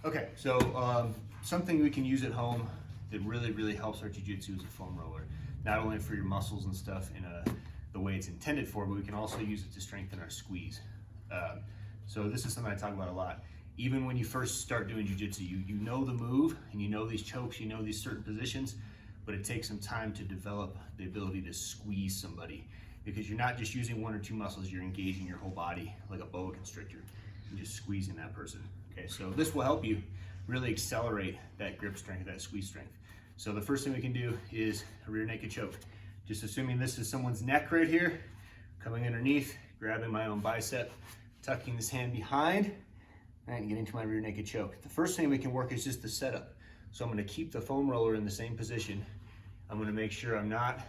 Okay, so something we can use at home that really helps our jiu-jitsu is a foam roller. Not only for your muscles and stuff in the way it's intended for, but we can also use it to strengthen our squeeze. So this is something I talk about a lot. Even when you first start doing jiu-jitsu, you know the move and you know these chokes, you know these certain positions, but it takes some time to develop the ability to squeeze somebody, because you're not just using one or two muscles, you're engaging your whole body like a boa constrictor and just squeezing that person. Okay, so this will help you really accelerate that grip strength, that squeeze strength. So the first thing we can do is a rear naked choke. Just assuming this is someone's neck right here, coming underneath, grabbing my own bicep, tucking this hand behind, and getting to my rear naked choke. The first thing we can work is just the setup. So I'm gonna keep the foam roller in the same position. I'm gonna make sure I'm not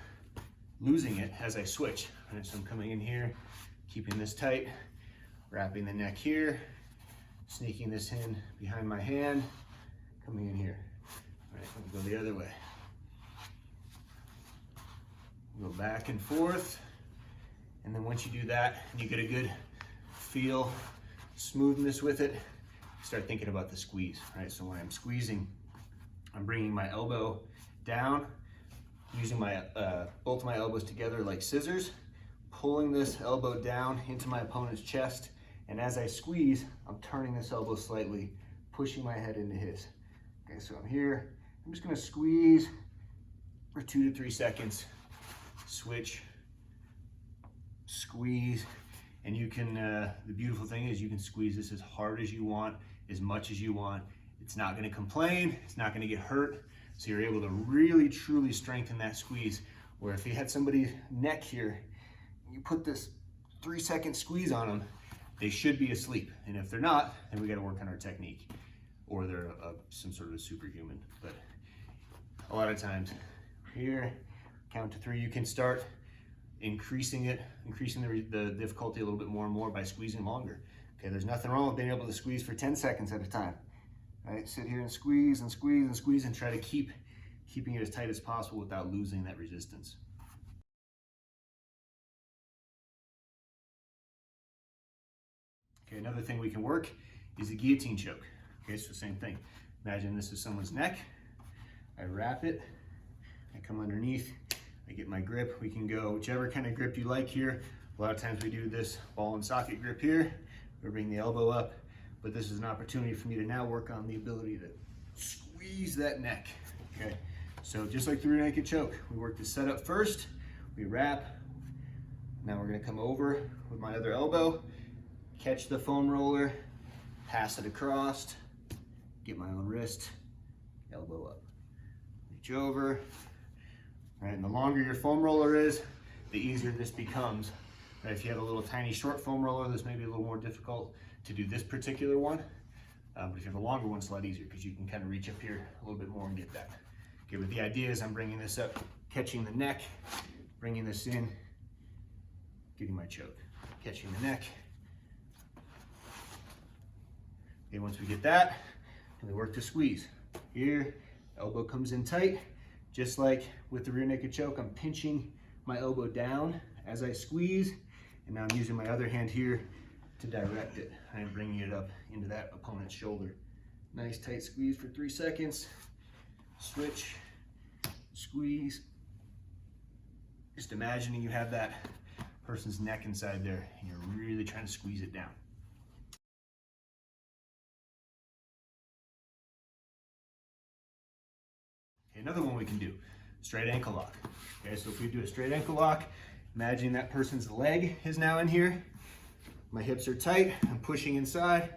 losing it as I switch. Right, so I'm coming in here, keeping this tight, wrapping the neck here, sneaking this in behind my hand, coming in here. All right, we'll go the other way. Go back and forth. And then once you do that, and you get a good feel, smoothness with it, start thinking about the squeeze, right? So when I'm squeezing, I'm bringing my elbow down, using my both of my elbows together like scissors, pulling this elbow down into my opponent's chest, and as I squeeze, I'm turning this elbow slightly, pushing my head into his. Okay, so I'm here, I'm just gonna squeeze for 2 to 3 seconds, switch, squeeze, and you can, the beautiful thing is you can squeeze this as hard as you want, as much as you want. It's not gonna complain, it's not gonna get hurt, so you're able to really truly strengthen that squeeze. Where if you had somebody's neck here, you put this 3-second squeeze on them, they should be asleep. And if they're not, then we gotta work on our technique. Or they're some sort of a superhuman. But a lot of times, here, count to 3, you can start increasing the difficulty a little bit more and more by squeezing longer. Okay, there's nothing wrong with being able to squeeze for 10 seconds at a time. Right, sit here and squeeze and squeeze and squeeze and try to keeping it as tight as possible without losing that resistance. Okay, another thing we can work is a guillotine choke. Okay, so same thing. Imagine this is someone's neck. I wrap it, I come underneath, I get my grip. We can go whichever kind of grip you like here. A lot of times we do this ball and socket grip here. We bring the elbow up, but this is an opportunity for me to now work on the ability to squeeze that neck. Okay, so just like the rear naked choke, we work the setup first, we wrap. Now we're gonna come over with my other elbow, catch the foam roller, pass it across, get my own wrist, elbow up, reach over. Right, and the longer your foam roller is, the easier this becomes. Right, if you have a little tiny short foam roller, this may be a little more difficult to do this particular one. But if you have a longer one, it's a lot easier because you can kind of reach up here a little bit more and get that. Okay, but the idea is I'm bringing this up, catching the neck, bringing this in, getting my choke, catching the neck. Okay, once we get that, we work to squeeze. Here, elbow comes in tight. Just like with the rear naked choke, I'm pinching my elbow down as I squeeze, and now I'm using my other hand here to direct it. I'm bringing it up into that opponent's shoulder. Nice tight squeeze for 3 seconds. Switch, squeeze. Just imagining you have that person's neck inside there, and you're really trying to squeeze it down. Okay, another one we can do, straight ankle lock. Okay, so if we do a straight ankle lock, imagine that person's leg is now in here. My hips are tight, I'm pushing inside,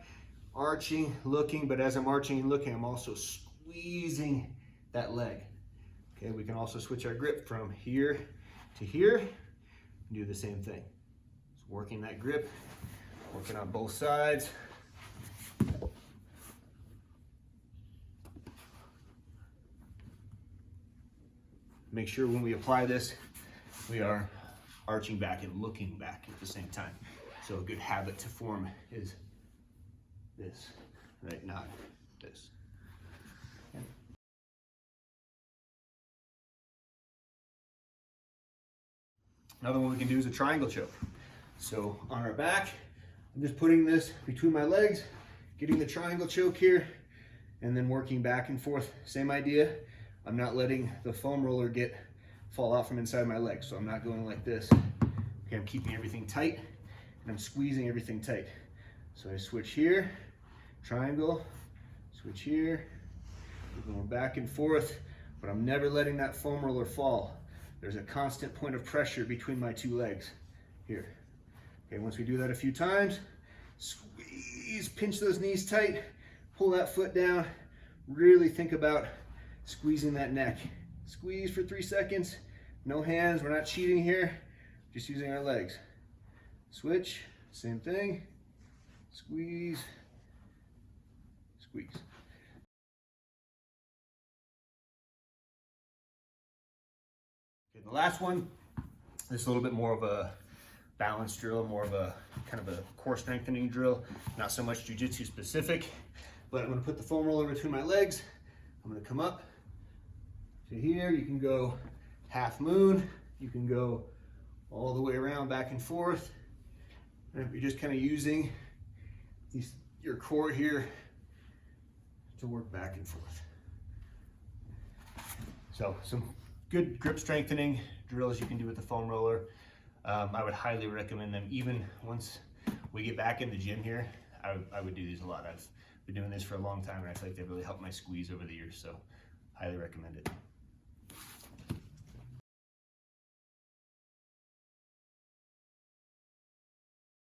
arching, looking, but as I'm arching and looking, I'm also squeezing that leg. Okay, we can also switch our grip from here to here and do the same thing. So working that grip, working on both sides. Make sure when we apply this, we are arching back and looking back at the same time. So a good habit to form is this, right? Not this. Okay. Another one we can do is a triangle choke. So on our back, I'm just putting this between my legs, getting the triangle choke here, and then working back and forth. Same idea. I'm not letting the foam roller fall out from inside my legs, so I'm not going like this. Okay, I'm keeping everything tight, and I'm squeezing everything tight. So I switch here, triangle, switch here, we're going back and forth, but I'm never letting that foam roller fall. There's a constant point of pressure between my two legs here. Okay, once we do that a few times, squeeze, pinch those knees tight, pull that foot down, really think about squeezing that neck. Squeeze for 3 seconds, no hands, we're not cheating here, just using our legs. Switch, same thing, squeeze, squeeze. Okay, the last one, this is a little bit more of a balance drill, more of a kind of a core strengthening drill, not so much jiu-jitsu specific, but I'm going to put the foam roller between my legs. I'm going to come up to here. You can go half moon, you can go all the way around back and forth, and you're just kind of using your core here to work back and forth. So some good grip strengthening drills you can do with the foam roller. I would highly recommend them. Even once we get back in the gym here, I would do these a lot. I've been doing this for a long time, and I feel like they've really helped my squeeze over the years, so highly recommend it.